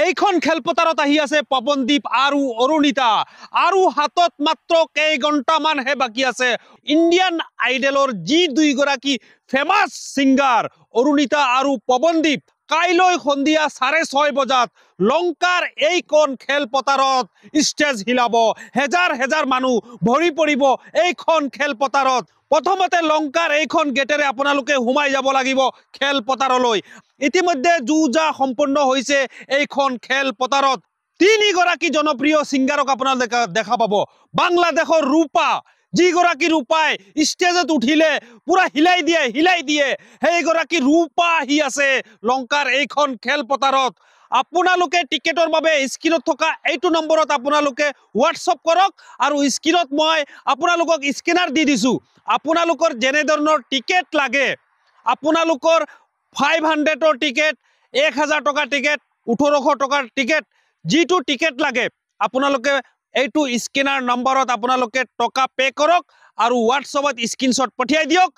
এইখন খেলপথাৰত আহি আছে পৱনদীপ আৰু অৰুণিতা আৰু হাতত মাত্ৰ কেইঘণ্টামানহে বাকী আছে ইণ্ডিয়ান আইডলৰ যি দুইগৰাকী ফেমাছ ছিংগাৰ অৰুণিতা আৰু পৱনদীপ কাইলৈ সন্ধিয়া 6:30 বজাত লংকাৰ এইখন খেলপথাৰত ষ্টেজ হিলাব হেজাৰ হেজাৰ মানুহ ভৰি পৰিব এইখন খেলপথাৰত প্ৰথমতে লংকাৰ এইখন গেটেৰে আপোনালোকে সোমাই যাব লাগিব খেলপথাৰলৈ ইতিমধ্যে যুঁজা সম্পন্ন হৈছে এইখন খেলপথাৰত তিনিগৰাকী জনপ্ৰিয় ছিংগাৰক আপোনালোকে দেখা পাব বাংলাদেশৰ ৰূপা যিগৰাকী ৰূপাই ষ্টেজত উঠিলে পুৰা হিলাই দিয়ে সেইগৰাকী ৰূপা আহি আছে লংকাৰ এইখন খেলপথাৰত আপোনালোকে টিকেটৰ বাবে স্ক্ৰিনত থকা এইটো নম্বৰত আপোনালোকে হোৱাটছআপ কৰক আৰু স্ক্ৰিনত মই আপোনালোকক স্কেনাৰ দি দিছো আপোনালোকৰ যেনে ধৰণৰ টিকেট লাগে আপোনালোকৰ 500ৰ টিকেট 1000 টকাৰ টিকেট 1800 টকাৰ টিকেট যিটো টিকেট লাগে আপোনালোকে এইটো স্কেনাৰ নম্বৰত আপোনালোকে টকা পে কৰক আৰু হোৱাটছআপত স্ক্ৰিনশ্বট পঠিয়াই দিয়ক